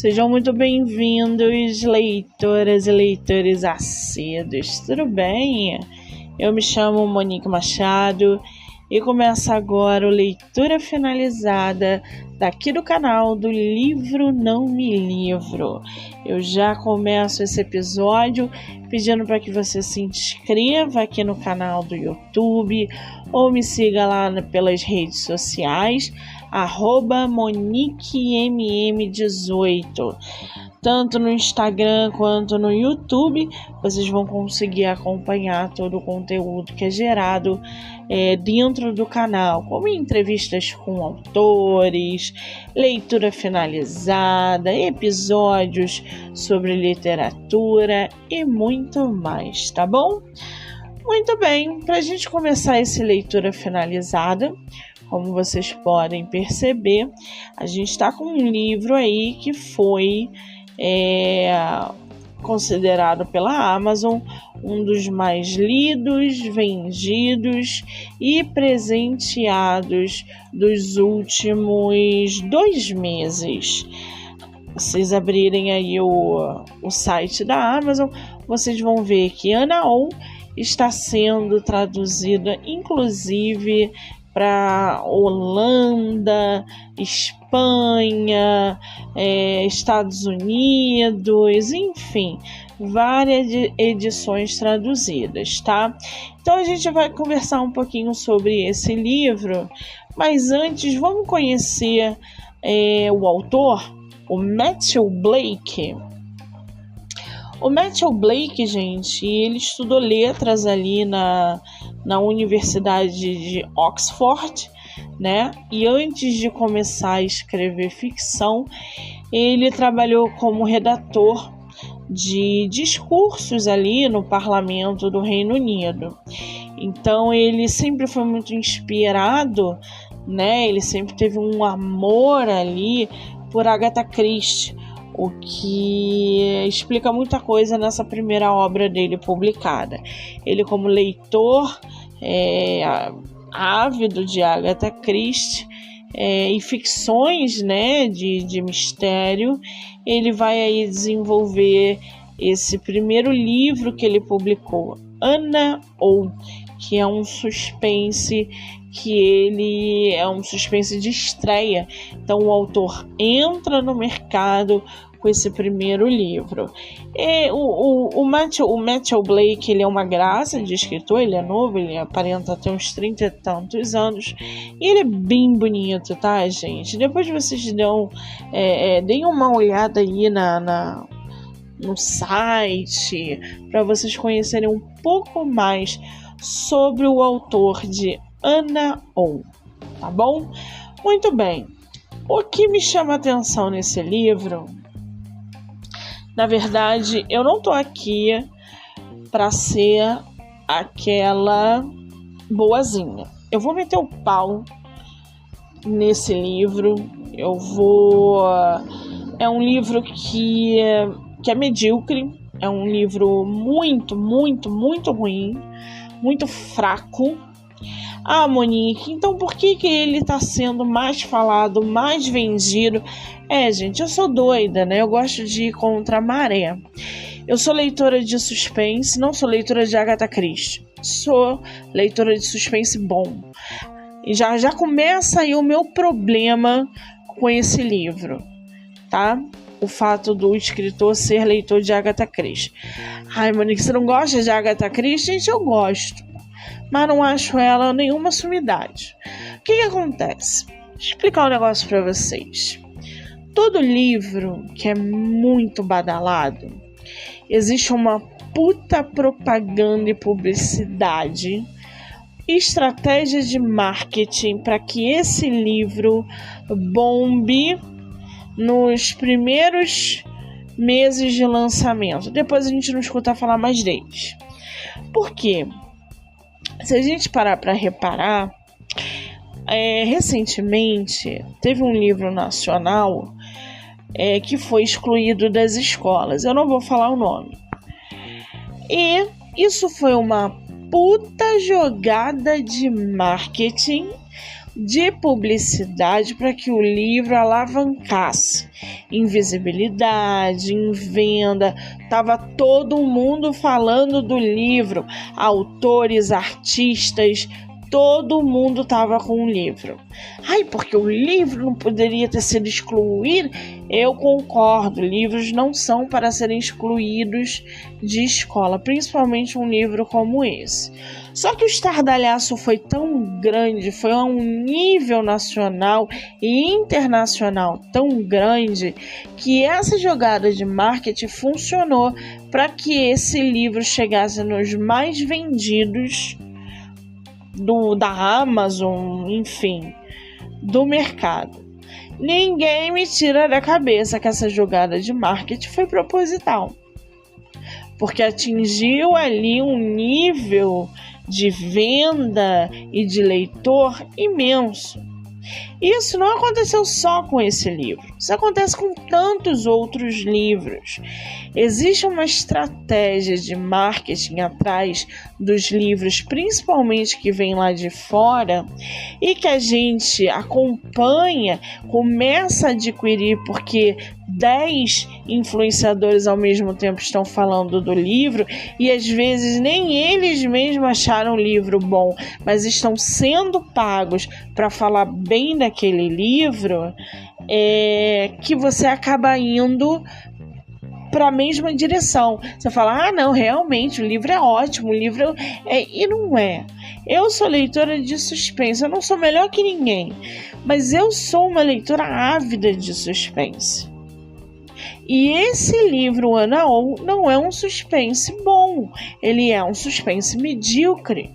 Sejam muito bem-vindos, leitoras e leitores assíduos, tudo bem? Eu me chamo Monique Machado e começa agora o Leitura Finalizada daqui do canal do Livro Não Me Livro. Eu já começo esse episódio pedindo para que você se inscreva aqui no canal do YouTube ou me siga lá pelas redes sociais, @MoniqueMM18. Tanto no Instagram quanto no YouTube, vocês vão conseguir acompanhar todo o conteúdo que é gerado dentro do canal, como entrevistas com autores, leitura finalizada, episódios sobre literatura e muito mais, tá bom? Muito bem, para a gente começar esse leitura finalizada, como vocês podem perceber, a gente está com um livro aí que foi considerado pela Amazon um dos mais lidos, vendidos e presenteados dos últimos 2 meses. Vocês abrirem aí o site da Amazon, vocês vão ver que Ana Oh está sendo traduzida inclusive para Holanda, Espanha, Estados Unidos, enfim, várias edições traduzidas, tá? Então a gente vai conversar um pouquinho sobre esse livro, mas antes vamos conhecer o autor, o Matthew Blake. O Matthew Blake, gente, ele estudou letras ali na Universidade de Oxford, né? E antes de começar a escrever ficção, ele trabalhou como redator de discursos ali no Parlamento do Reino Unido. Então, ele sempre foi muito inspirado, né? Ele sempre teve um amor ali por Agatha Christie, o que explica muita coisa nessa primeira obra dele publicada. Ele, como leitor ávido de Agatha Christie e ficções, né, de mistério, ele vai aí desenvolver esse primeiro livro que ele publicou, Ana Oh, que é um suspense de estreia. Então o autor entra no mercado com esse primeiro livro. O Matthew Blake, ele é uma graça de escritor, ele é novo, ele aparenta ter uns 30 e tantos anos, e ele é bem bonito, tá, gente? Depois vocês deem uma olhada aí no site, para vocês conhecerem um pouco mais sobre o autor de Ana Oh, tá bom? Muito bem. O que me chama a atenção nesse livro, na verdade, eu não tô aqui para ser aquela boazinha. Eu vou meter o pau nesse livro. É um livro que é medíocre. É um livro muito, muito, muito ruim, muito fraco. Ah, Monique, então por que ele está sendo mais falado, mais vendido? Gente, eu sou doida, né? Eu gosto de ir contra a maré. Eu sou leitora de suspense, não sou leitora de Agatha Christie. Sou leitora de suspense bom. E já começa aí o meu problema com esse livro, tá? O fato do escritor ser leitor de Agatha Christie. Ai, Monique, você não gosta de Agatha Christie? Gente, eu gosto, mas não acho ela nenhuma sumidade. O que acontece? Vou explicar um negócio pra vocês. Todo livro que é muito badalado, existe uma puta propaganda e publicidade, estratégia de marketing para que esse livro bombe nos primeiros meses de lançamento. Depois a gente não escuta falar mais deles. Por quê? Se a gente parar para reparar, recentemente teve um livro nacional que foi excluído das escolas. Eu não vou falar o nome. E isso foi uma puta jogada de marketing de publicidade para que o livro alavancasse em visibilidade, em venda. Tava todo mundo falando do livro, autores, artistas, todo mundo estava com o livro. Ai, porque o livro não poderia ter sido excluído? Eu concordo, livros não são para serem excluídos de escola, principalmente um livro como esse. Só que o estardalhaço foi tão grande, foi a um nível nacional e internacional tão grande, que essa jogada de marketing funcionou para que esse livro chegasse nos mais vendidos da Amazon, enfim, do mercado. Ninguém me tira da cabeça que essa jogada de marketing foi proposital, porque atingiu ali um nível de venda e de leitor imenso. Isso não aconteceu só com esse livro, isso acontece com tantos outros livros. Existe uma estratégia de marketing atrás dos livros, principalmente que vem lá de fora, e que a gente acompanha, começa a adquirir porque 10 influenciadores ao mesmo tempo estão falando do livro, e às vezes nem eles mesmos acharam o livro bom, mas estão sendo pagos para falar bem daquele livro, que você acaba indo para a mesma direção. Você fala, não, realmente o livro é ótimo, o livro e não é. Eu sou leitora de suspense, eu não sou melhor que ninguém, mas eu sou uma leitora ávida de suspense. E esse livro, Ana Oh, não é um suspense bom, ele é um suspense medíocre.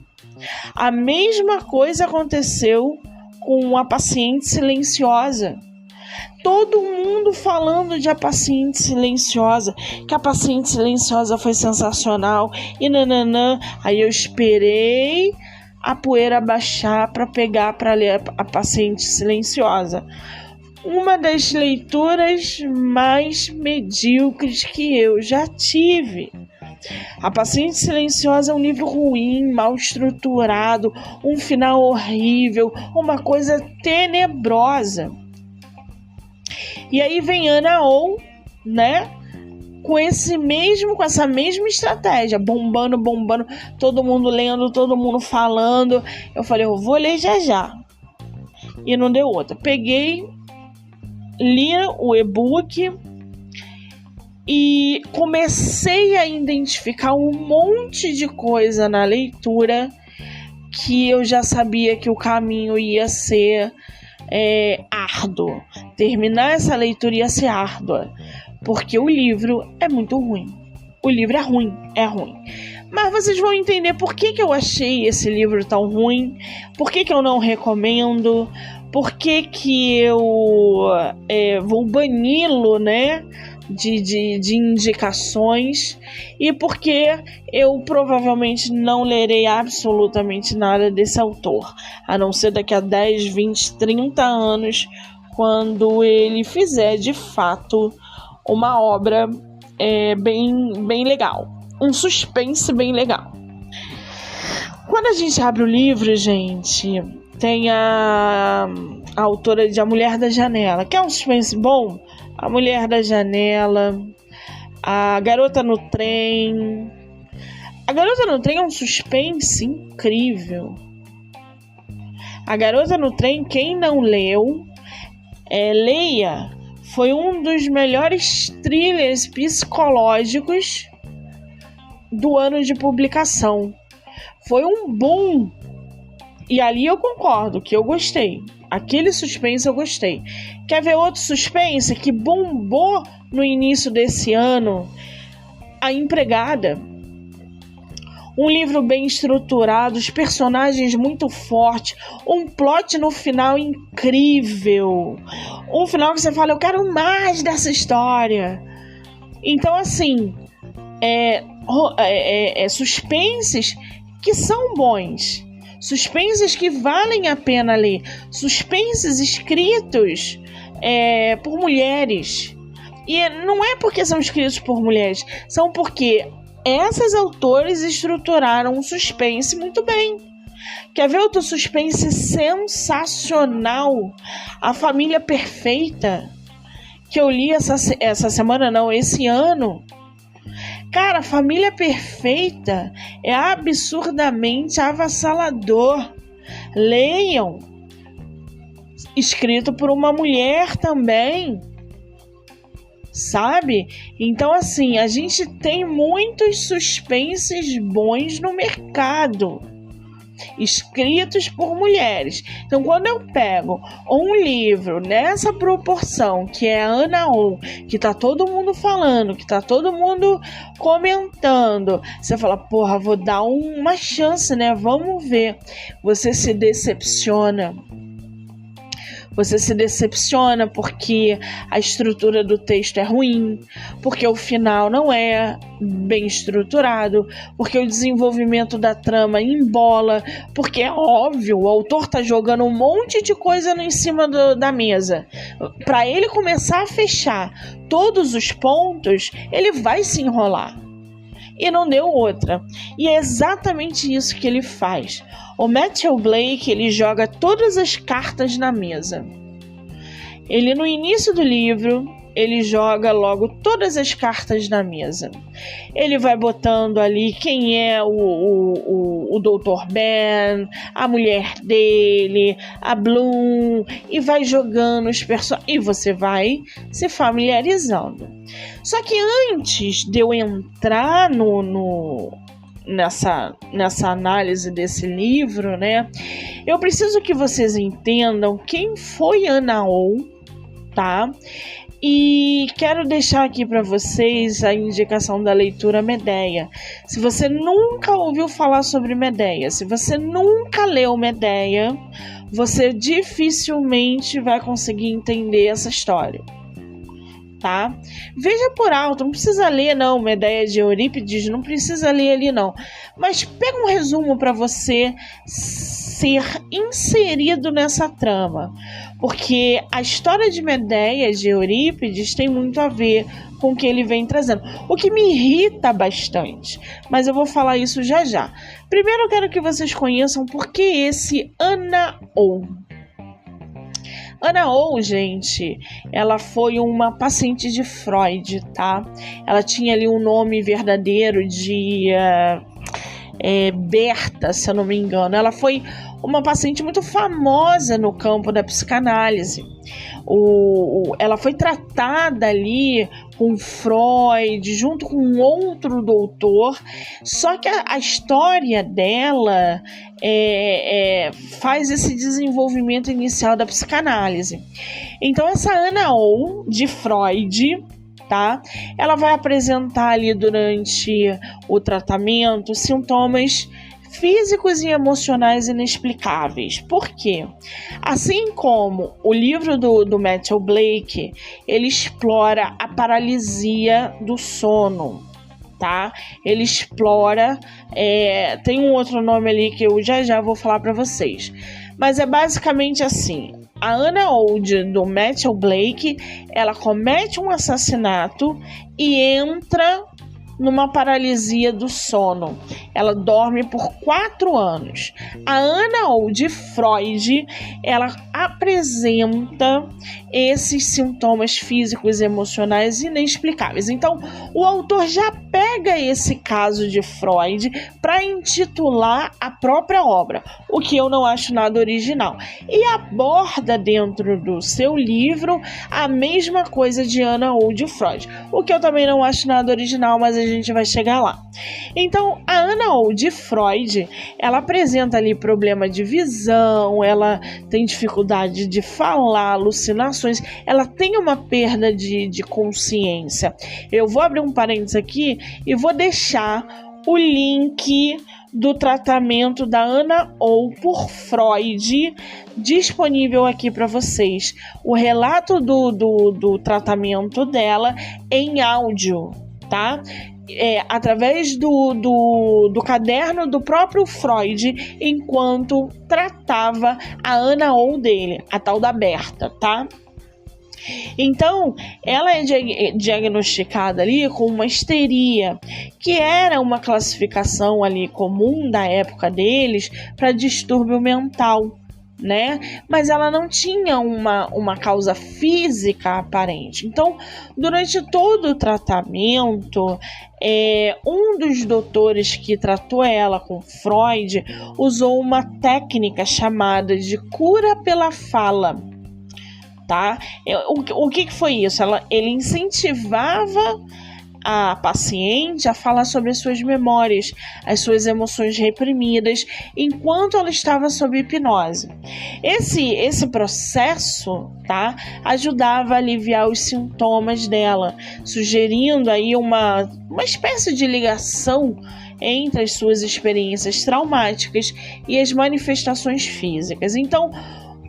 A mesma coisa aconteceu com A Paciente Silenciosa. Todo mundo falando de A Paciente Silenciosa, que A Paciente Silenciosa foi sensacional e nananã. Aí eu esperei a poeira baixar para pegar para ler A Paciente Silenciosa. Uma das leituras mais medíocres que eu já tive. A Paciente Silenciosa é um livro ruim, mal estruturado, um final horrível, uma coisa tenebrosa. E aí vem Ana Oh, né? Com essa mesma estratégia, bombando, todo mundo lendo, todo mundo falando. Eu falei, eu vou ler já. E não deu outra. Peguei, li o e-book e comecei a identificar um monte de coisa na leitura que eu já sabia que o caminho ia ser árduo. Terminar essa leitura ia ser árdua, porque o livro é muito ruim. O livro é ruim. Mas vocês vão entender por que eu achei esse livro tão ruim, por que eu não recomendo, por que eu vou bani-lo, né, de indicações, e porque eu provavelmente não lerei absolutamente nada desse autor, a não ser daqui a 10, 20, 30 anos, quando ele fizer de fato uma obra bem legal, um suspense bem legal. Quando a gente abre o livro, gente, tem a autora de A Mulher da Janela, que é um suspense bom. A Mulher da Janela, A Garota no Trem. A Garota no Trem é um suspense incrível. A Garota no Trem, quem não leu, leia. Foi um dos melhores thrillers psicológicos do ano de publicação. Foi um boom. E ali eu concordo que eu gostei. Aquele suspense eu gostei. Quer ver outro suspense que bombou no início desse ano? A Empregada. Um livro bem estruturado, os personagens muito fortes, um plot no final incrível. Um final que você fala, eu quero mais dessa história. Então, assim, suspenses que são bons. Suspenses que valem a pena ler. Suspenses escritos por mulheres. E não é porque são escritos por mulheres, são porque essas autores estruturaram um suspense muito bem. Quer ver outro suspense sensacional? A Família Perfeita, que eu li essa semana, não, esse ano. Cara, Família Perfeita é absurdamente avassalador. Leiam. Escrito por uma mulher também. Sabe? Então, assim, a gente tem muitos suspenses bons no mercado, escritos por mulheres. Então, quando eu pego um livro nessa proporção, que é a Ana Oh, que tá todo mundo falando, que tá todo mundo comentando, você fala, porra, vou dar uma chance, né? Vamos ver. Você se decepciona. Você se decepciona porque a estrutura do texto é ruim, porque o final não é bem estruturado, porque o desenvolvimento da trama embola, porque é óbvio, o autor tá jogando um monte de coisa em cima da mesa. Para ele começar a fechar todos os pontos, ele vai se enrolar. E não deu outra. E é exatamente isso que ele faz. O Matthew Blake, ele joga todas as cartas na mesa. Ele, no início do livro, ele joga logo todas as cartas na mesa. Ele vai botando ali quem é o Dr. Ben, a mulher dele, a Bloom, e vai jogando os personagens. E você vai se familiarizando. Só que antes de eu entrar nessa análise desse livro, né, eu preciso que vocês entendam quem foi Ana Oh, tá? E quero deixar aqui para vocês a indicação da leitura Medea. Se você nunca ouviu falar sobre Medea, se você nunca leu Medea, você dificilmente vai conseguir entender essa história, tá? Veja por alto, não precisa ler não, Medea de Eurípides, não precisa ler ali não. Mas pega um resumo para você ser inserido nessa trama. Porque a história de Medea de Eurípides tem muito a ver com o que ele vem trazendo. O que me irrita bastante, mas eu vou falar isso já já. Primeiro eu quero que vocês conheçam por que esse Ana Oh. Ana Oh, gente, ela foi uma paciente de Freud, tá? Ela tinha ali um nome verdadeiro de Berta, se eu não me engano. Ela foi uma paciente muito famosa no campo da psicanálise. Ela foi tratada ali com Freud, junto com outro doutor, só que a história dela faz esse desenvolvimento inicial da psicanálise. Então, essa Ana Oh, de Freud, tá? Ela vai apresentar ali durante o tratamento sintomas físicos e emocionais inexplicáveis. Por quê? Assim como o livro do Matthew Blake, ele explora a paralisia do sono, tá? Ele explora, tem um outro nome ali que eu já vou falar para vocês, mas é basicamente assim. A Ana Oh do Matthew Blake, ela comete um assassinato e entra numa paralisia do sono. Ela dorme por 4 anos. A Ana Oh de Freud, ela apresenta esses sintomas físicos e emocionais inexplicáveis. Então, o autor já pega esse caso de Freud para intitular a própria obra, o que eu não acho nada original. E aborda dentro do seu livro a mesma coisa de Ana Oh de Freud, o que eu também não acho nada original, mas a gente vai chegar lá. Então, a Ana Oh de Freud, ela apresenta ali problema de visão, ela tem dificuldade de falar, alucinações, ela tem uma perda de consciência. Eu vou abrir um parênteses aqui e vou deixar o link do tratamento da Ana Oh por Freud disponível aqui para vocês. O relato do tratamento dela em áudio, tá? Através do caderno do próprio Freud, enquanto tratava a Ana Oh dele, a tal da Berta, tá? Então, ela é diagnosticada ali com uma histeria, que era uma classificação ali comum da época deles para distúrbio mental, né? Mas ela não tinha uma causa física aparente. Então, durante todo o tratamento, um dos doutores que tratou ela com Freud usou uma técnica chamada de cura pela fala. Tá? O que foi isso? Ele incentivava a paciente a falar sobre as suas memórias, as suas emoções reprimidas, enquanto ela estava sob hipnose. Esse processo, tá, ajudava a aliviar os sintomas dela, sugerindo aí uma espécie de ligação entre as suas experiências traumáticas e as manifestações físicas. Então,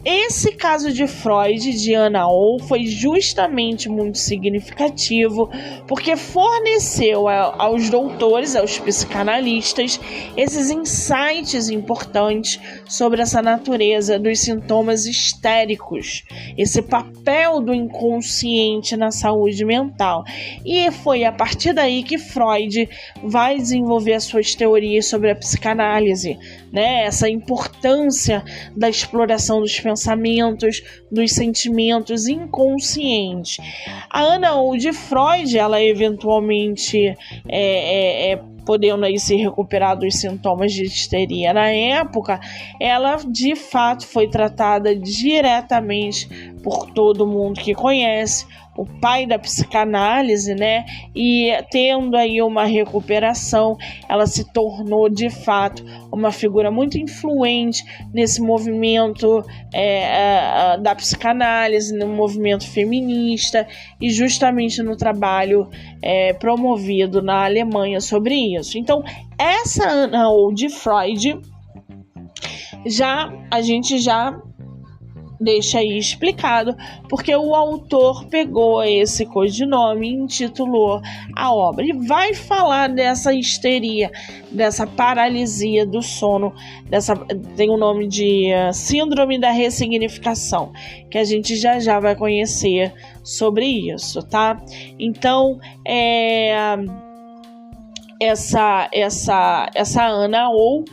esse caso de Freud, de Anna O, foi justamente muito significativo porque forneceu aos doutores, aos psicanalistas, esses insights importantes sobre essa natureza dos sintomas histéricos, esse papel do inconsciente na saúde mental. E foi a partir daí que Freud vai desenvolver as suas teorias sobre a psicanálise, né? Essa importância da exploração dos pensamentos, dos sentimentos inconscientes. A Anna O de Freud, ela eventualmente podendo aí se recuperar dos sintomas de histeria na época, ela de fato foi tratada diretamente por todo mundo que conhece, o pai da psicanálise, né? E tendo aí uma recuperação, ela se tornou de fato uma figura muito influente nesse movimento da psicanálise, no movimento feminista e justamente no trabalho promovido na Alemanha sobre isso. Então, essa Anna O de Freud, a gente já deixa aí explicado, porque o autor pegou esse codinome e intitulou a obra. E vai falar dessa histeria, dessa paralisia do sono, tem o nome de síndrome da ressignificação, que a gente já vai conhecer sobre isso, tá? Então, essa Anna O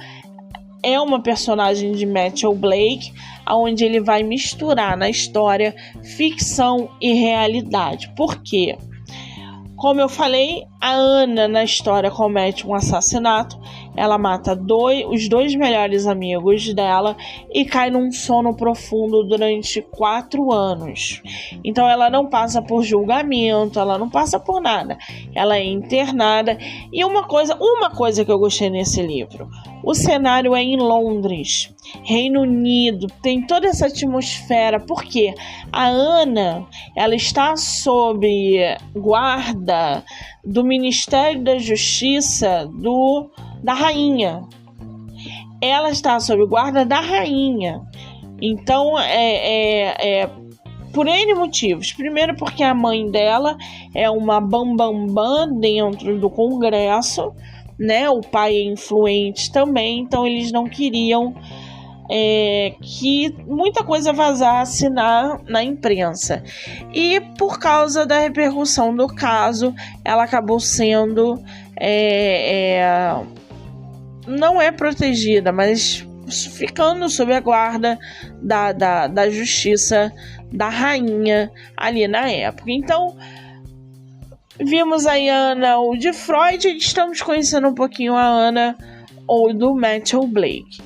é uma personagem de Matthew Blake, onde ele vai misturar na história ficção e realidade. Por quê? Como eu falei, a Ana na história comete um assassinato, ela mata os dois melhores amigos dela e cai num sono profundo durante 4 anos. Então ela não passa por julgamento, ela não passa por nada, ela é internada. E uma coisa que eu gostei nesse livro, o cenário é em Londres, Reino Unido, tem toda essa atmosfera, porque a Ana, ela está sob guarda do Ministério da Justiça da rainha. Ela está sob guarda da rainha. Então, por N motivos. Primeiro, porque a mãe dela é uma bambambam dentro do Congresso, né? O pai é influente também, então eles não queriam que muita coisa vazasse na imprensa. E por causa da repercussão do caso, ela acabou sendo não é protegida, mas ficando sob a guarda da justiça da rainha ali na época. Então, vimos aí a Anna O de Freud e estamos conhecendo um pouquinho a Anna O do Matthew Blake.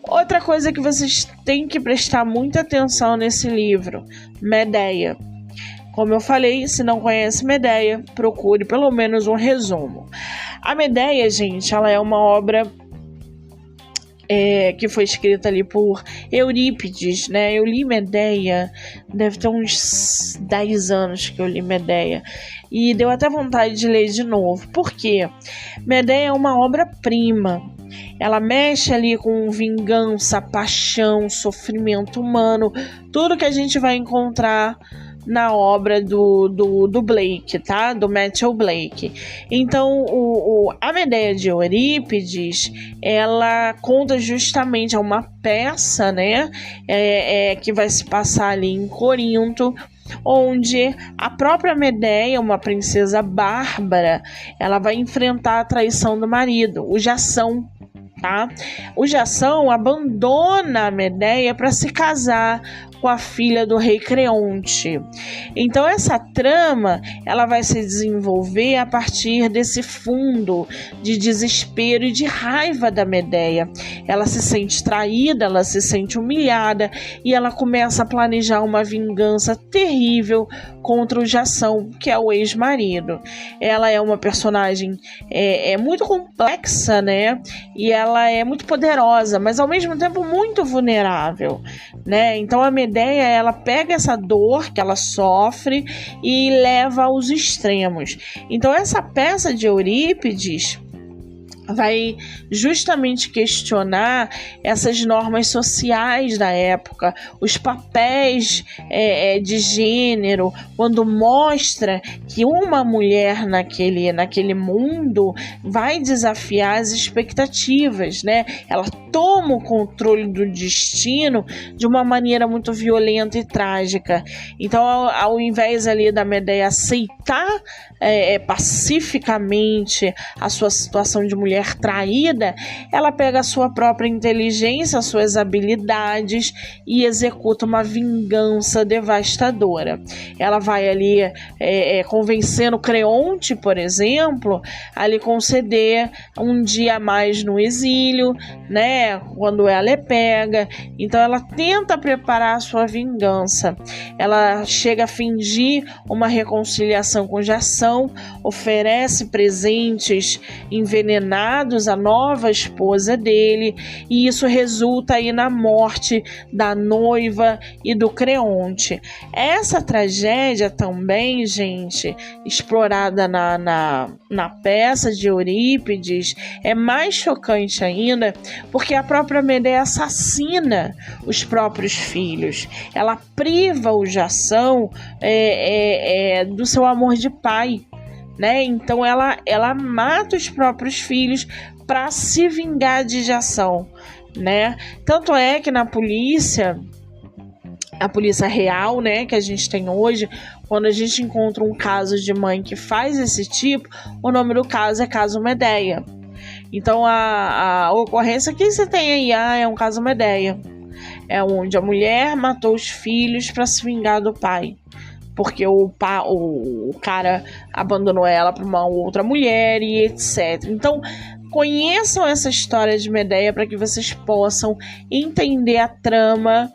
Outra coisa que vocês têm que prestar muita atenção nesse livro, Medea. Como eu falei, se não conhece Medea, procure pelo menos um resumo. A Medea, gente, ela é uma obra que foi escrita ali por Eurípides, né? Eu li Medea, deve ter uns 10 anos que eu li Medea, e deu até vontade de ler de novo. Por quê? Medea é uma obra-prima. Ela mexe ali com vingança, paixão, sofrimento humano, tudo que a gente vai encontrar na obra do Blake, tá? Do Matthew Blake. Então, a Medea de Eurípides, ela conta justamente uma peça, né? Que vai se passar ali em Corinto, onde a própria Medéia, uma princesa bárbara, ela vai enfrentar a traição do marido, o Jação. Tá? O Jação abandona a Medéia para se casar com a filha do rei Creonte. Então essa trama ela vai se desenvolver a partir desse fundo de desespero e de raiva da Medéia. Ela se sente traída, ela se sente humilhada e ela começa a planejar uma vingança terrível contra o Jação, que é o ex-marido. Ela é uma personagem muito complexa, né? E ela é muito poderosa, mas ao mesmo tempo muito vulnerável, né? Então a Medéia, ela pega essa dor que ela sofre e leva aos extremos. Então essa peça de Eurípides vai justamente questionar essas normas sociais da época, os papéis de gênero, quando mostra que uma mulher naquele mundo vai desafiar as expectativas, né? Ela toma o controle do destino de uma maneira muito violenta e trágica. Então, ao invés ali da Medéia aceitar pacificamente a sua situação de mulher traída, ela pega a sua própria inteligência, as suas habilidades e executa uma vingança devastadora. Ela vai ali convencendo Creonte, por exemplo, a lhe conceder um dia a mais no exílio, né, quando ela é pega. Então ela tenta preparar a sua vingança. Ela chega a fingir uma reconciliação com Jação, oferece presentes envenenados à nova esposa dele, e isso resulta aí na morte da noiva e do Creonte. Essa tragédia também, gente, explorada na peça de Eurípides, é mais chocante ainda, porque a própria Medéia assassina os próprios filhos. Ela priva o Jação do seu amor de pai, né? Então ela mata os próprios filhos para se vingar de Jação, né? Tanto é que na polícia, a polícia real, né, que a gente tem hoje, quando a gente encontra um caso de mãe que faz esse tipo, o nome do caso é caso Medéia. Então a ocorrência que você tem aí é um caso Medéia. É onde a mulher matou os filhos para se vingar do pai, porque o cara abandonou ela para uma outra mulher e etc. Então, conheçam essa história de Medéia para que vocês possam entender a trama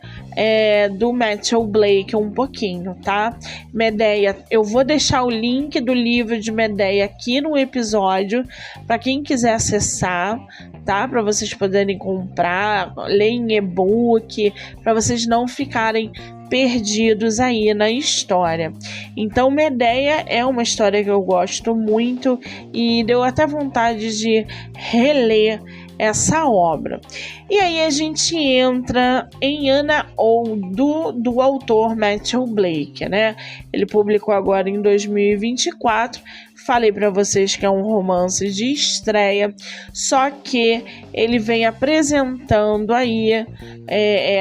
do Matthew Blake um pouquinho, tá? Medéia, eu vou deixar o link do livro de Medéia aqui no episódio para quem quiser acessar, tá? Para vocês poderem comprar, ler em e-book, para vocês não ficarem perdidos aí na história. Então, Medéia é uma história que eu gosto muito e deu até vontade de reler essa obra. E aí a gente entra em Ana ou do autor Matthew Blake, né? Ele publicou agora em 2024. Falei para vocês que é um romance de estreia, só que ele vem apresentando aí,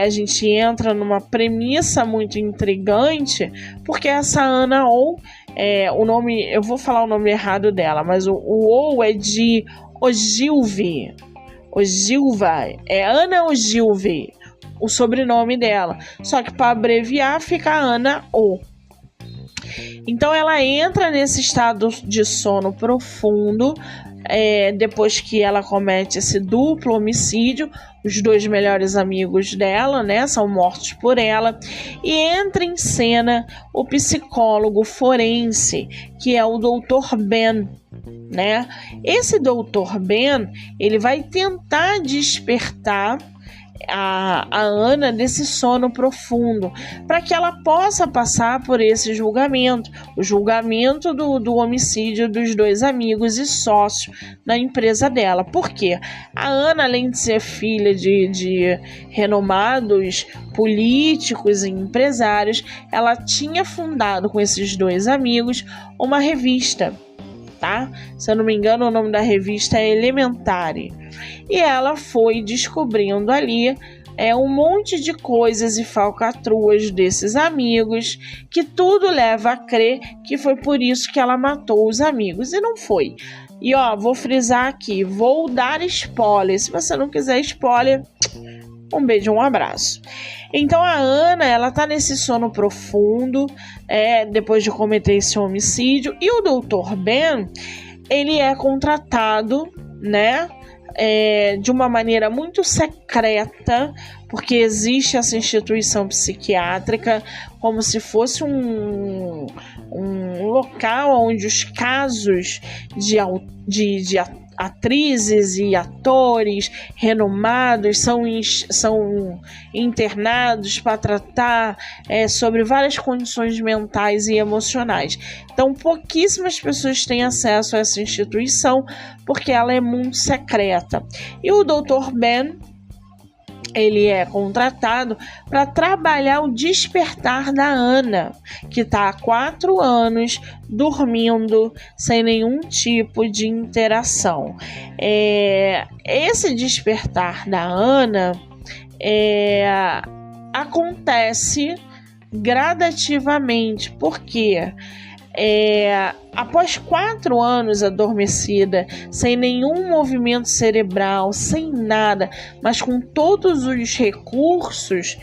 a gente entra numa premissa muito intrigante, porque essa Ana ou, o nome, eu vou falar o nome errado dela, mas o ou é de Ogilvy. Ogilva, é Ana Ogilvy, o sobrenome dela, só que para abreviar fica Ana ou. Então ela entra nesse estado de sono profundo, depois que ela comete esse duplo homicídio. Os dois melhores amigos dela, né, são mortos por ela, e entra em cena o psicólogo forense, que é o Dr. Ben, né? Esse Dr. Ben, ele vai tentar despertar a Ana desse sono profundo, para que ela possa passar por esse julgamento, o julgamento do homicídio dos dois amigos e sócios na empresa dela. Porque a Ana, além de ser filha de renomados políticos e empresários, ela tinha fundado com esses dois amigos uma revista, tá? Se eu não me engano, o nome da revista é Elementary. E ela foi descobrindo ali um monte de coisas e falcatruas desses amigos, que tudo leva a crer que foi por isso que ela matou os amigos, e não foi. E vou frisar aqui, vou dar spoiler. Se você não quiser spoiler, um beijo, um abraço. Então a Ana, ela tá nesse sono profundo, depois de cometer esse homicídio, e o Dr. Ben, ele é contratado, né, de uma maneira muito secreta, porque existe essa instituição psiquiátrica, como se fosse um local onde os casos de atrizes e atores renomados são internados para tratar sobre várias condições mentais e emocionais. Então, pouquíssimas pessoas têm acesso a essa instituição porque ela é muito secreta. E o Dr. Ben, ele é contratado para trabalhar o despertar da Ana, que está há 4 anos dormindo sem nenhum tipo de interação. Esse despertar da Ana acontece gradativamente, porque após 4 anos adormecida, sem nenhum movimento cerebral, sem nada, mas com todos os recursos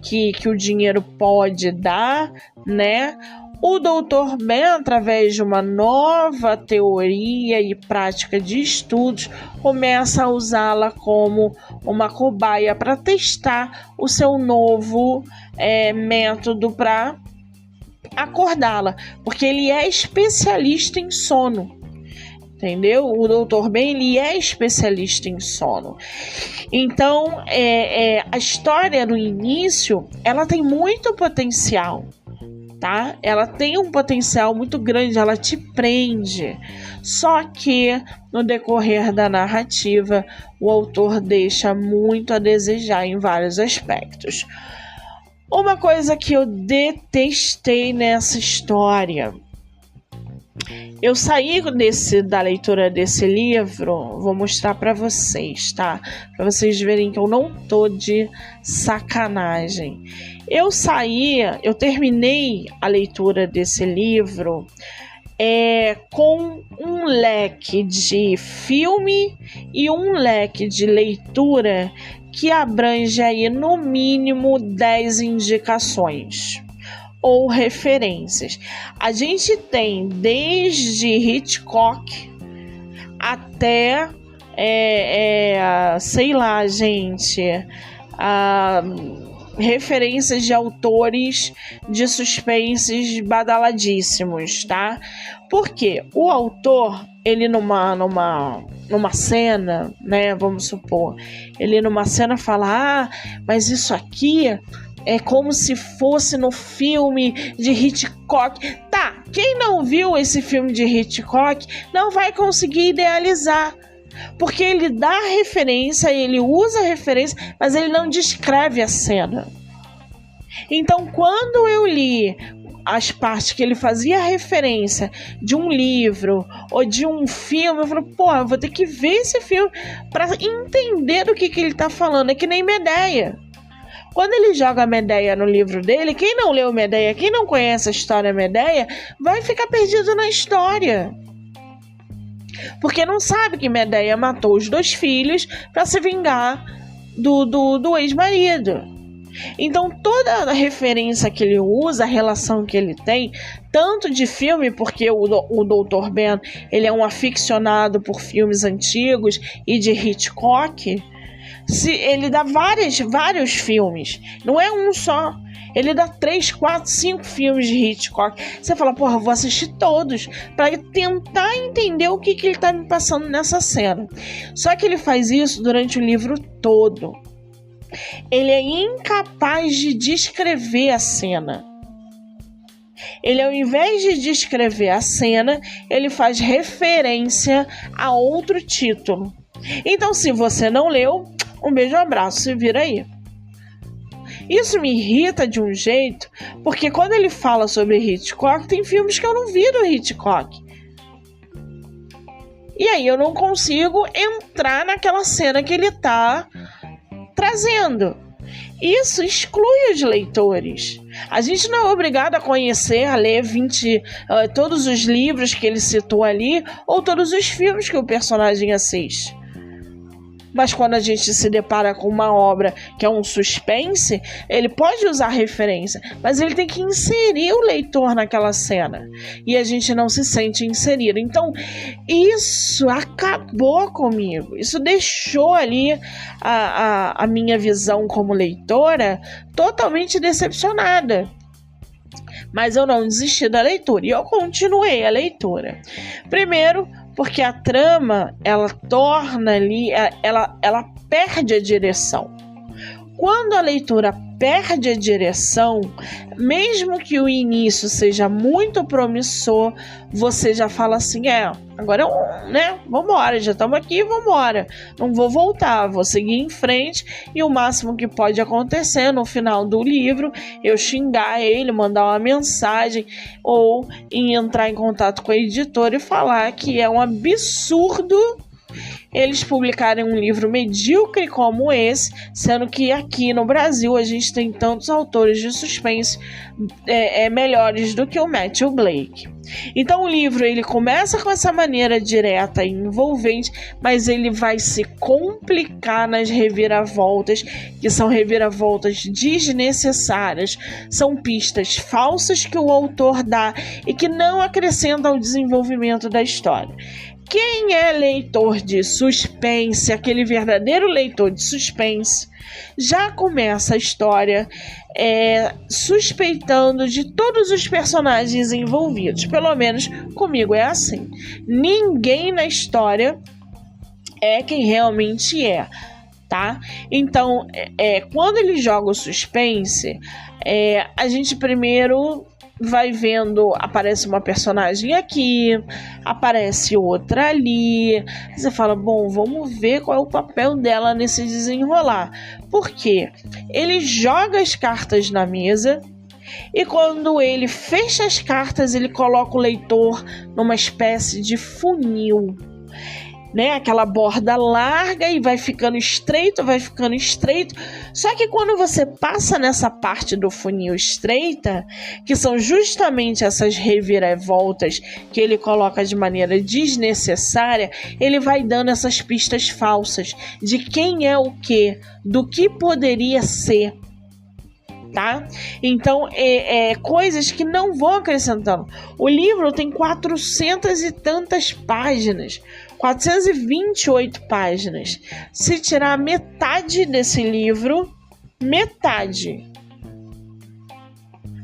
que o dinheiro pode dar, né? O Dr. Ben, através de uma nova teoria e prática de estudos, começa a usá-la como uma cobaia para testar o seu novo método para acordá-la, porque ele é especialista em sono, entendeu? O Dr. Ben, ele é especialista em sono. Então, a história no início, ela tem muito potencial, tá? Ela tem um potencial muito grande, ela te prende. Só que, no decorrer da narrativa, o autor deixa muito a desejar em vários aspectos. Uma coisa que eu detestei nessa história, eu saí da leitura desse livro, vou mostrar para vocês, tá? Para vocês verem que eu não tô de sacanagem. Eu terminei a leitura desse livro com um leque de filme e um leque de leitura que abrange aí no mínimo 10 indicações ou referências. A gente tem desde Hitchcock até, sei lá, gente, referências de autores de suspenses badaladíssimos, tá? Porque o autor, ele numa cena, né, vamos supor, ele numa cena fala, mas isso aqui é como se fosse no filme de Hitchcock. Tá, quem não viu esse filme de Hitchcock não vai conseguir idealizar, porque ele dá referência, ele usa referência, mas ele não descreve a cena. Então, quando eu li as partes que ele fazia referência de um livro ou de um filme, eu falei, eu vou ter que ver esse filme para entender do que ele tá falando. É que nem Medeia. Quando ele joga a Medeia no livro dele, quem não leu Medeia, quem não conhece a história Medeia, vai ficar perdido na história. Porque não sabe que Medeia matou os 2 filhos para se vingar do ex-marido. Então toda a referência que ele usa, a relação que ele tem, tanto de filme, porque o Dr. Ben, ele é um aficionado por filmes antigos e de Hitchcock, ele dá vários filmes, não é um só. Ele dá 3, 4, 5 filmes de Hitchcock. Você fala, eu vou assistir todos para tentar entender o que ele tá me passando nessa cena. Só que ele faz isso durante o livro todo. Ele é incapaz de descrever a cena. Ele, ao invés de descrever a cena, ele faz referência a outro título. Então, se você não leu, um beijo, um abraço, se vira aí. Isso me irrita de um jeito, porque quando ele fala sobre Hitchcock, tem filmes que eu não vi do Hitchcock. E aí eu não consigo entrar naquela cena que ele tá trazendo. isso exclui os leitores. A gente não é obrigado a conhecer, a ler todos os livros que ele citou ali, ou todos os filmes que o personagem assiste. Mas quando a gente se depara com uma obra que é um suspense, ele pode usar referência, mas ele tem que inserir o leitor naquela cena. E a gente não se sente inserido. Então, isso acabou comigo. Isso deixou ali a minha visão como leitora totalmente decepcionada. Mas eu não desisti da leitura e eu continuei a leitura. Primeiro, porque a trama, ela torna ali, ela perde a direção. Quando a leitura perde a direção, mesmo que o início seja muito promissor, você já fala assim, agora vambora, já estamos aqui, vambora. Não vou voltar, vou seguir em frente, e o máximo que pode acontecer no final do livro, eu xingar ele, mandar uma mensagem, ou entrar em contato com a editora e falar que é um absurdo eles publicarem um livro medíocre como esse, sendo que aqui no Brasil a gente tem tantos autores de suspense melhores do que o Matthew Blake. Então o livro ele começa com essa maneira direta e envolvente, mas ele vai se complicar nas reviravoltas, que são reviravoltas desnecessárias, são pistas falsas que o autor dá e que não acrescentam ao desenvolvimento da história. Quem é leitor de suspense, aquele verdadeiro leitor de suspense, já começa a história suspeitando de todos os personagens envolvidos. Pelo menos comigo é assim. Ninguém na história é quem realmente é, tá? Então, quando ele joga o suspense, a gente primeiro vai vendo, aparece uma personagem aqui, aparece outra ali. Você fala, bom, vamos ver qual é o papel dela nesse desenrolar. Por quê? Ele joga as cartas na mesa e quando ele fecha as cartas, ele coloca o leitor numa espécie de funil. Aquela borda larga e vai ficando estreito. Só que quando você passa nessa parte do funil estreita, que são justamente essas reviravoltas que ele coloca de maneira desnecessária, ele vai dando essas pistas falsas de quem é o quê, do que poderia ser. Tá? Então, coisas que não vão acrescentando. O livro tem 400 e tantas páginas, 428 páginas. Se tirar metade desse livro,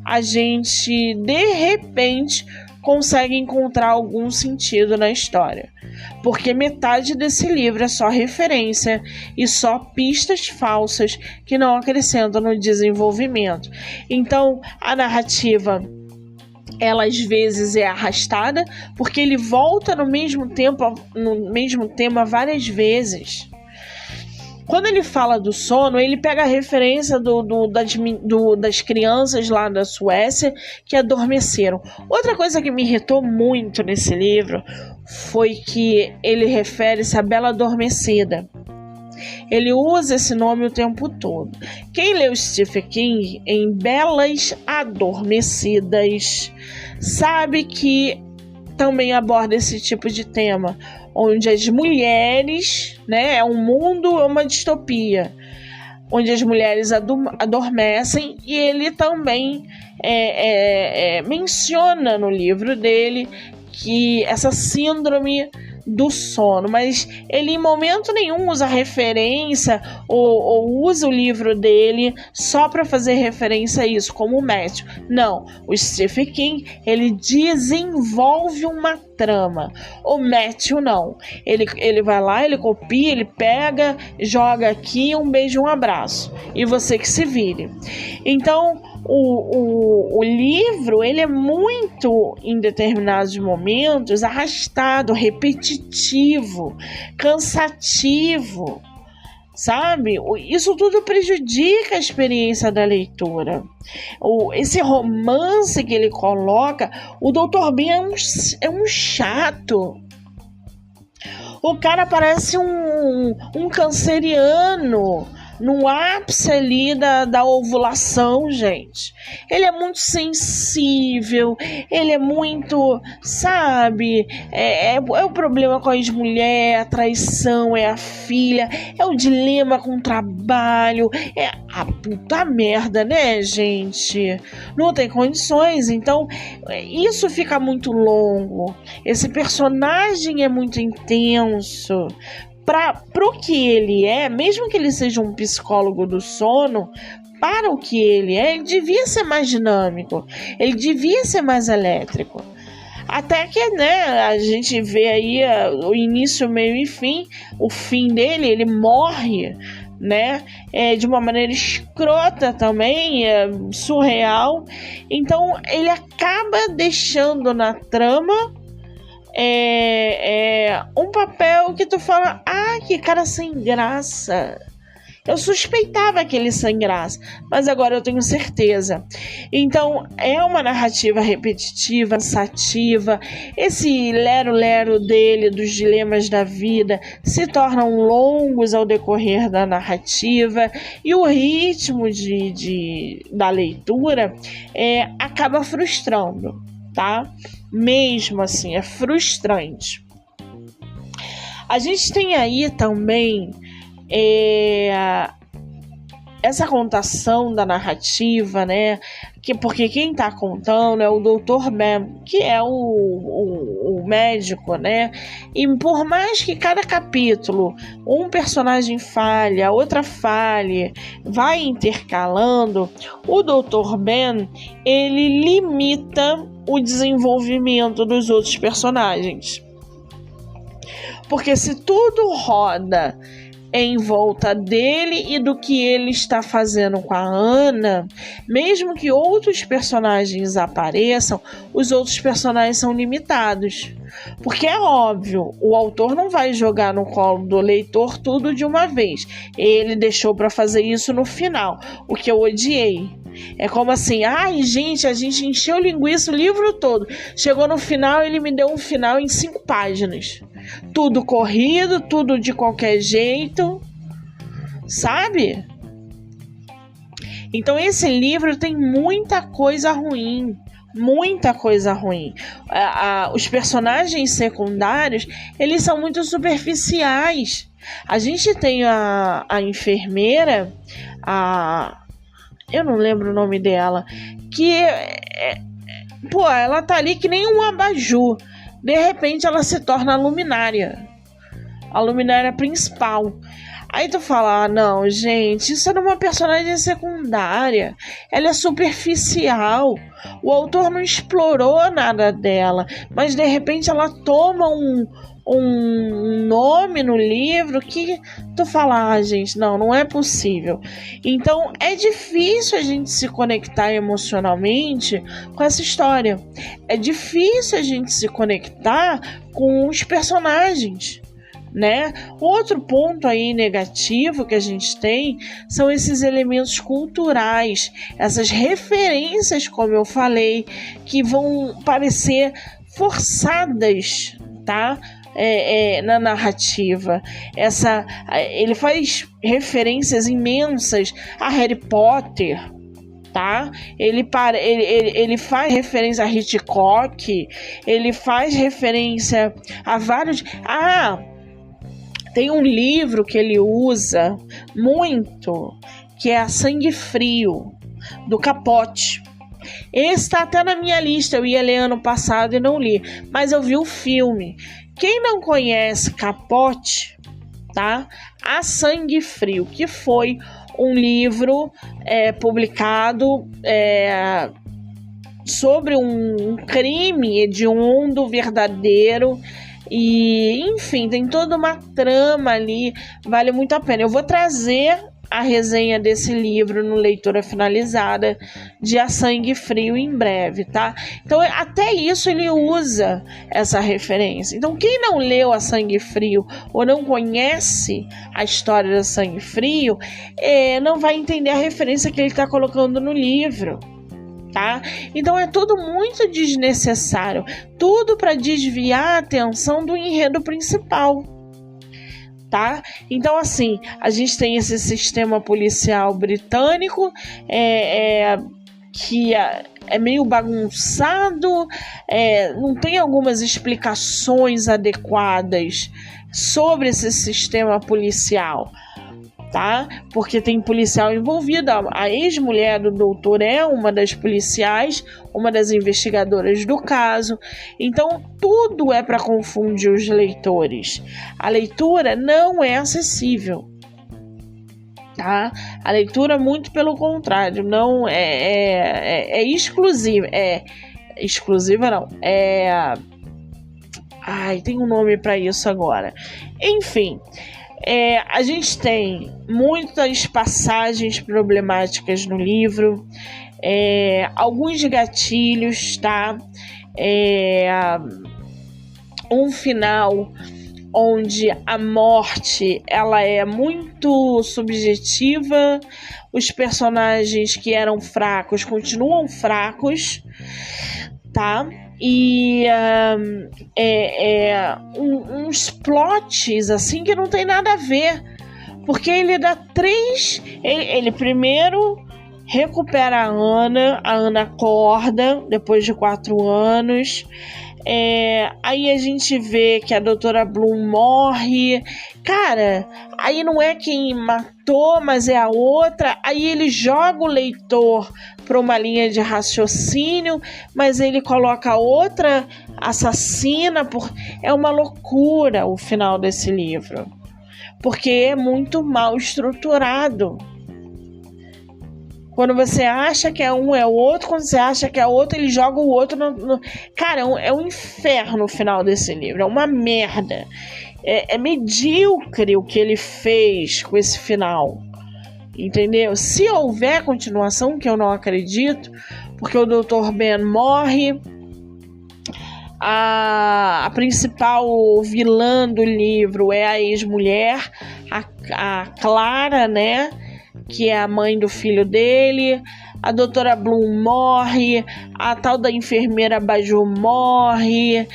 a gente, de repente, consegue encontrar algum sentido na história. Porque metade desse livro é só referência e só pistas falsas que não acrescentam no desenvolvimento. Então, a narrativa, ela às vezes é arrastada, porque ele volta no mesmo tema várias vezes. Quando ele fala do sono, ele pega a referência das crianças lá da Suécia que adormeceram. Outra coisa que me irritou muito nesse livro foi que ele refere-se à Bela Adormecida. Ele usa esse nome o tempo todo. Quem leu Stephen King em Belas Adormecidas sabe que também aborda esse tipo de tema, onde as mulheres, é um mundo, é uma distopia, onde as mulheres adormecem, e ele também menciona no livro dele que essa síndrome do sono, mas ele em momento nenhum usa referência ou usa o livro dele só para fazer referência a isso, como o Matthew. Não, o Stephen King, ele desenvolve uma trama. O Matthew não. Ele vai lá, ele copia, ele pega, joga aqui, um beijo, um abraço. E você que se vire. Então, o livro, ele é muito, em determinados momentos, arrastado, repetitivo, cansativo, sabe? Isso tudo prejudica a experiência da leitura. Esse romance que ele coloca, o Dr. Ben é um chato. O cara parece um canceriano, no ápice ali da ovulação, gente. Ele é muito sensível, ele é muito, sabe, é o problema com a ex-mulher, a traição, é a filha, é o dilema com o trabalho, é a puta merda, né, gente? Não tem condições, então isso fica muito longo. Esse personagem é muito intenso. Pro que ele é, mesmo que ele seja um psicólogo do sono, para o que ele é, ele devia ser mais dinâmico, ele devia ser mais elétrico. Até que, né, a gente vê aí o início, meio e fim. O fim dele, ele morre, né, de uma maneira escrota também, surreal. Então ele acaba deixando na trama um papel que tu fala, que cara sem graça. Eu suspeitava que ele sem graça, mas agora eu tenho certeza. Então é uma narrativa repetitiva, cansativa. Esse lero-lero dele, dos dilemas da vida, se tornam longos ao decorrer da narrativa, e o ritmo da leitura acaba frustrando, tá? Mesmo assim, é frustrante. A gente tem aí também essa contação da narrativa, né? Porque quem tá contando é o Dr. Ben, que é o médico, né? E por mais que cada capítulo um personagem falhe, a outra falhe, vai intercalando, o Dr. Ben, ele limita o desenvolvimento dos outros personagens. Porque se tudo roda em volta dele e do que ele está fazendo com a Ana, mesmo que outros personagens apareçam, os outros personagens são limitados. Porque é óbvio, o autor não vai jogar no colo do leitor tudo de uma vez. Ele deixou para fazer isso no final, o que eu odiei. É como assim, gente, a gente encheu linguiça o livro todo. Chegou no final, ele me deu um final em 5 páginas. Tudo corrido, tudo de qualquer jeito, sabe? Então esse livro tem muita coisa ruim. Muita coisa ruim. Os personagens secundários, eles são muito superficiais. A gente tem a enfermeira, eu não lembro o nome dela, que ela tá ali que nem um abajur. De repente ela se torna a luminária principal. Aí tu fala, não, gente, isso era uma personagem secundária, ela é superficial, o autor não explorou nada dela, mas de repente ela toma um nome no livro que tu fala, gente, não é possível. Então é difícil a gente se conectar emocionalmente com essa história, é difícil a gente se conectar com os personagens, né? Outro ponto aí negativo que a gente tem são esses elementos culturais, essas referências, como eu falei, que vão parecer forçadas, tá? Na narrativa. Ele faz referências imensas a Harry Potter, tá? Ele faz referência a Hitchcock, ele faz referência a vários... tem um livro que ele usa muito, que é A Sangue Frio, do Capote. Esse tá até na minha lista, eu ia ler ano passado e não li, mas eu vi o filme. Quem não conhece Capote, tá? A Sangue Frio, que foi um livro publicado sobre um crime hediondo verdadeiro. E, enfim, tem toda uma trama ali, vale muito a pena. Eu vou trazer a resenha desse livro no Leitura Finalizada de A Sangue Frio em breve, tá? Então, até isso ele usa essa referência. Então, quem não leu A Sangue Frio ou não conhece a história da Sangue Frio, não vai entender a referência que ele está colocando no livro. Tá? Então é tudo muito desnecessário, tudo para desviar a atenção do enredo principal. tá? Então, assim, a gente tem esse sistema policial britânico, que é meio bagunçado, não tem algumas explicações adequadas sobre esse sistema policial, tá? Porque tem policial envolvido. A ex-mulher do doutor é uma das policiais, uma das investigadoras do caso. Então, tudo é para confundir os leitores. A leitura não é acessível, tá? A leitura, muito pelo contrário, não é exclusiva. Exclusiva não. Tem um nome para isso agora. Enfim, a gente tem muitas passagens problemáticas no livro, alguns gatilhos, tá? Um final onde a morte ela é muito subjetiva, os personagens que eram fracos continuam fracos, tá? E uns plots assim que não tem nada a ver, porque ele dá ele primeiro recupera a Ana acorda depois de 4 anos. Aí a gente vê que a doutora Bloom morre. Cara, aí não é quem matou, mas é a outra. Aí ele joga o leitor para uma linha de raciocínio, mas ele coloca outra assassina. É uma loucura o final desse livro, porque é muito mal estruturado. Quando você acha que é um, é o outro. Quando você acha que é outro, ele joga o outro Cara, é um inferno o final desse livro. É uma merda. É medíocre o que ele fez com esse final. Entendeu? Se houver continuação, que eu não acredito, porque o Dr. Ben morre. A principal vilã do livro é a ex-mulher, a Clara, né? Que é a mãe do filho dele. A doutora Bloom morre. A tal da enfermeira Baju morre.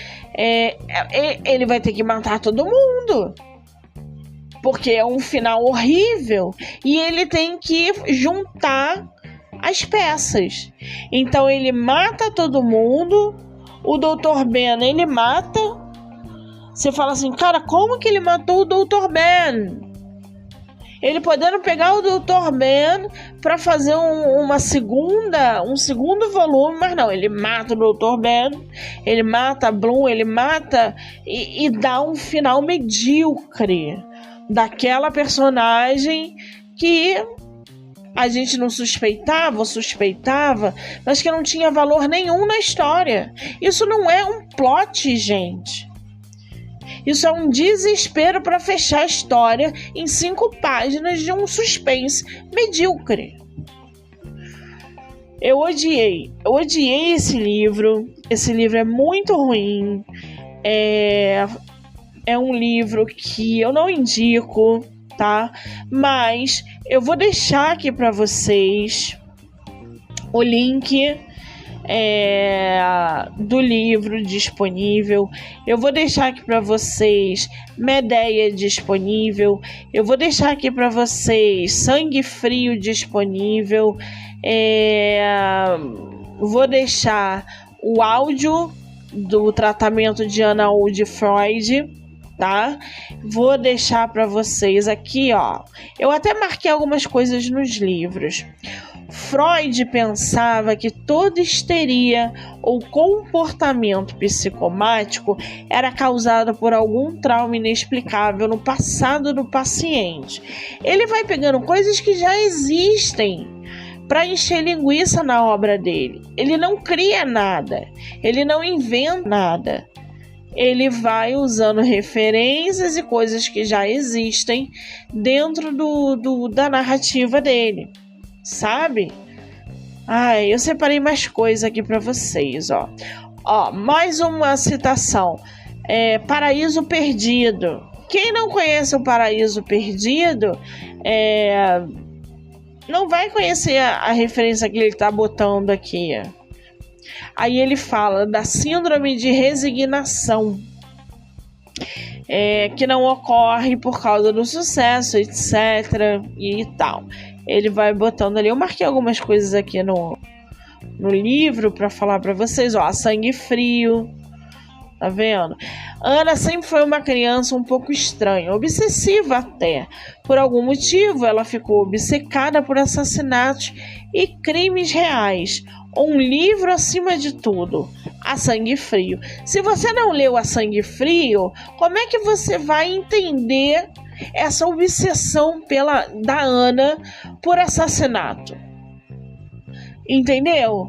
Ele vai ter que matar todo mundo, porque é um final horrível. E ele tem que juntar as peças. Então ele mata todo mundo. O Dr. Ben, ele mata. Você fala assim, cara, como que ele matou o Dr. Ben? Ele podendo pegar o Dr. Ben para fazer um segundo volume, mas não, ele mata o Dr. Ben, ele mata a Bloom, ele mata e dá um final medíocre daquela personagem que a gente não suspeitava, mas que não tinha valor nenhum na história. Isso não é um plot, gente. Isso é um desespero para fechar a história em 5 páginas de um suspense medíocre. Eu odiei esse livro. Esse livro é muito ruim. É um livro que eu não indico, tá? Mas eu vou deixar aqui para vocês o link do livro disponível. Eu vou deixar aqui para vocês Medeia disponível. Eu vou deixar aqui para vocês Sangue Frio disponível. Vou deixar o áudio do tratamento de Anna Old Freud, tá? Vou deixar para vocês aqui, ó. Eu até marquei algumas coisas nos livros. Freud pensava que toda histeria ou comportamento psicomático era causado por algum trauma inexplicável no passado do paciente. Ele vai pegando coisas que já existem para encher linguiça na obra dele. Ele não cria nada, ele não inventa nada. Ele vai usando referências e coisas que já existem dentro da narrativa dele, sabe? Eu separei mais coisas aqui para vocês, ó. Mais uma citação. Paraíso Perdido. Quem não conhece o Paraíso Perdido não vai conhecer a referência que ele está botando aqui. Aí ele fala da síndrome de resignação. que não ocorre por causa do sucesso, etc. e tal. Ele vai botando ali. Eu marquei algumas coisas aqui no livro para falar para vocês. Ó, sangue frio. Tá vendo? Ana sempre foi uma criança um pouco estranha, obsessiva até. Por algum motivo, ela ficou obcecada por assassinatos e crimes reais. Um livro acima de tudo, A Sangue Frio. Se você não leu A Sangue Frio, como é que você vai entender essa obsessão da Ana por assassinato? Entendeu?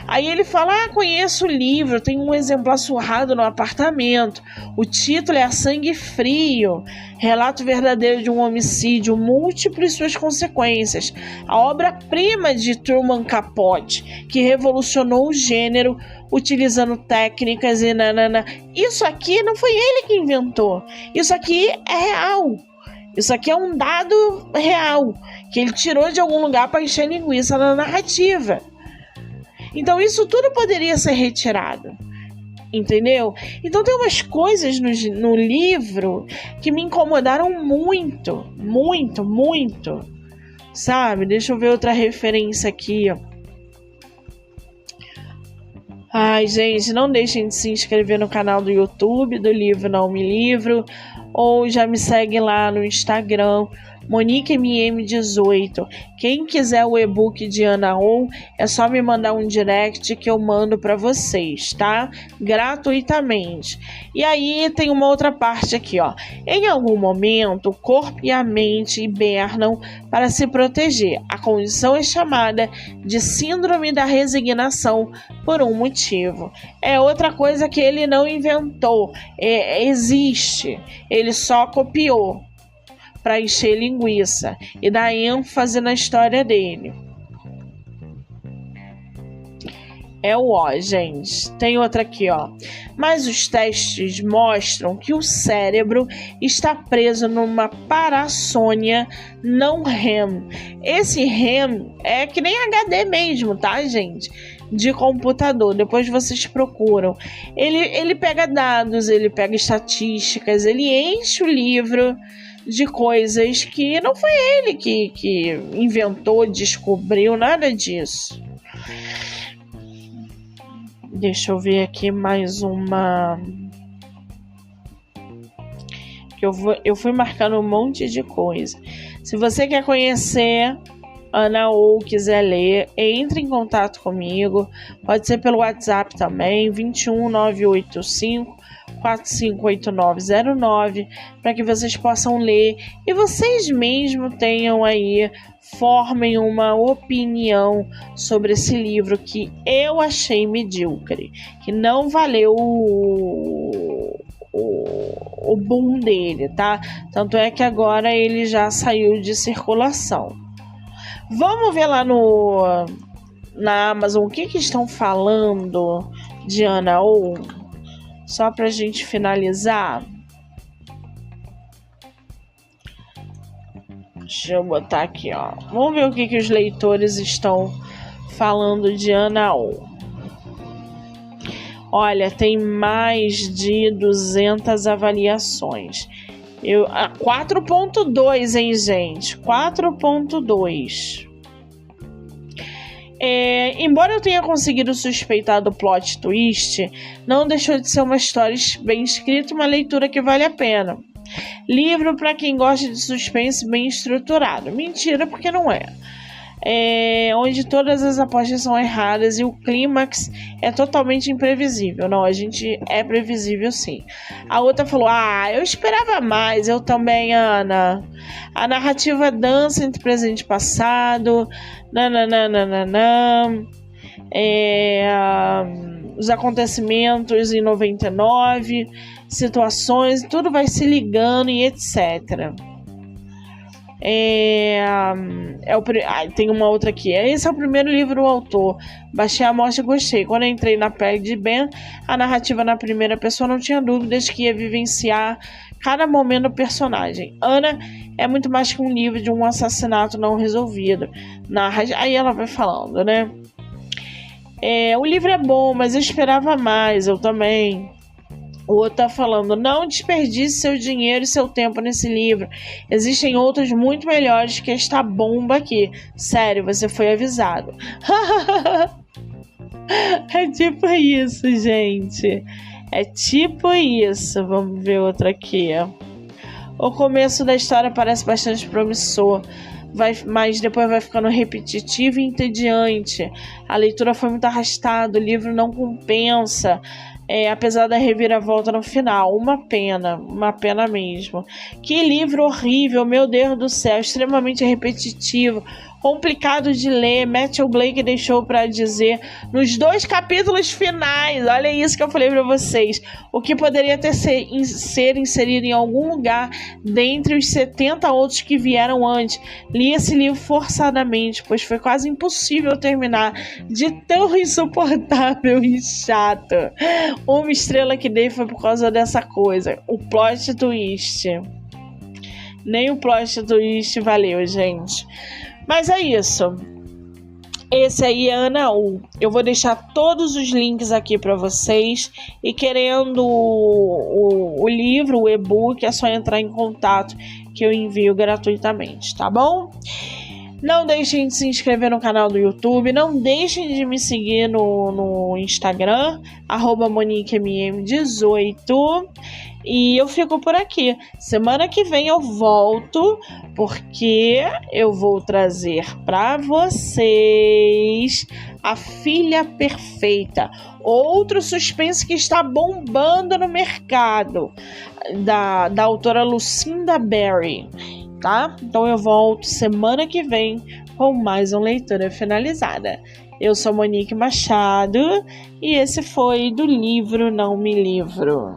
Aí ele fala, conheço o livro, tem um exemplar surrado no apartamento. O título é A Sangue Frio, relato verdadeiro de um homicídio múltiplo e suas consequências. A obra-prima de Truman Capote, que revolucionou o gênero, utilizando técnicas e nanana. Isso aqui não foi ele que inventou. Isso aqui é real. Isso aqui é um dado real, que ele tirou de algum lugar para encher linguiça na narrativa. Então isso tudo poderia ser retirado, entendeu? Então tem umas coisas no livro que me incomodaram muito, muito, muito, sabe? Deixa eu ver outra referência aqui, ó. Ai, gente, não deixem de se inscrever no canal do YouTube do Livro Não Me Livro, ou já me segue lá no Instagram, MoniqueMM18. Quem quiser o e-book de Ana Oh, é só me mandar um direct que eu mando para vocês, tá? Gratuitamente. E aí tem uma outra parte aqui, ó. Em algum momento, o corpo e a mente hibernam para se proteger. A condição é chamada de síndrome da resignação por um motivo. É outra coisa que ele não inventou. Existe. Ele só copiou para encher linguiça e dar ênfase na história dele. É o ó, gente. Tem outra aqui, ó. Mas os testes mostram que o cérebro está preso numa parassônia não REM. Esse REM é que nem HD mesmo, tá, gente? De computador. Depois vocês procuram. Ele pega dados, ele pega estatísticas, ele enche o livro de coisas que não foi ele que inventou, descobriu, nada disso. Deixa eu ver aqui mais uma. Que eu fui marcando um monte de coisa. Se você quer conhecer Ana ou quiser ler, entre em contato comigo. Pode ser pelo WhatsApp também, 21985 458909, para que vocês possam ler e vocês mesmos tenham aí, formem uma opinião sobre esse livro que eu achei medíocre, que não valeu o boom dele, tá? Tanto é que agora ele já saiu de circulação. Vamos ver lá na Amazon o que estão falando de Ana Oh. Só pra gente finalizar. Deixa eu botar aqui, ó. Vamos ver o que os leitores estão falando de Ana Oh. Olha, tem mais de 200 avaliações. 4.2, hein, gente? 4.2. Embora eu tenha conseguido suspeitar do plot twist, não deixou de ser uma história bem escrita e uma leitura que vale a pena. Livro para quem gosta de suspense bem estruturado. Mentira, porque não é. Onde todas as apostas são erradas e o clímax é totalmente imprevisível. Não, a gente é previsível sim. A outra falou, eu esperava mais. Eu também, Ana. A narrativa dança entre presente e passado. Os acontecimentos em 99, situações, tudo vai se ligando e etc. Tem uma outra aqui. Esse é o primeiro livro do autor. Baixei a amostra e gostei. Quando eu entrei na pele de Ben, a narrativa na primeira pessoa, não tinha dúvidas que ia vivenciar cada momento do personagem. Ana é muito mais que um livro de um assassinato não resolvido. Aí ela vai falando, né? O livro é bom, mas eu esperava mais. Eu também. O outro tá falando, não desperdice seu dinheiro e seu tempo nesse livro. Existem outros muito melhores que esta bomba aqui. Sério, você foi avisado. É tipo isso, gente. É tipo isso. Vamos ver outra aqui. O começo da história parece bastante promissor, mas depois vai ficando repetitivo e entediante. A leitura foi muito arrastada, o livro não compensa. Apesar da reviravolta no final, uma pena mesmo. Que livro horrível, meu Deus do céu, extremamente repetitivo, complicado de ler. Matthew Blake deixou para dizer nos 2 capítulos finais, olha isso que eu falei para vocês, o que poderia ser inserido em algum lugar dentre os 70 outros que vieram antes. Li esse livro forçadamente, pois foi quase impossível terminar, de tão insuportável e chato. 1 estrela que dei foi por causa dessa coisa, o plot twist. Nem o plot twist valeu, gente. Mas é isso. Esse aí é Ana U. Eu vou deixar todos os links aqui para vocês. E querendo o livro, o e-book, é só entrar em contato que eu envio gratuitamente, tá bom? Não deixem de se inscrever no canal do YouTube. Não deixem de me seguir no Instagram, @MoniqueMM18. E eu fico por aqui. Semana que vem eu volto, porque eu vou trazer para vocês A Filha Perfeita, outro suspense que está bombando no mercado, da autora Lucinda Berry, tá? Então eu volto semana que vem com mais uma leitura finalizada. Eu sou Monique Machado e esse foi do livro Não Me Livro.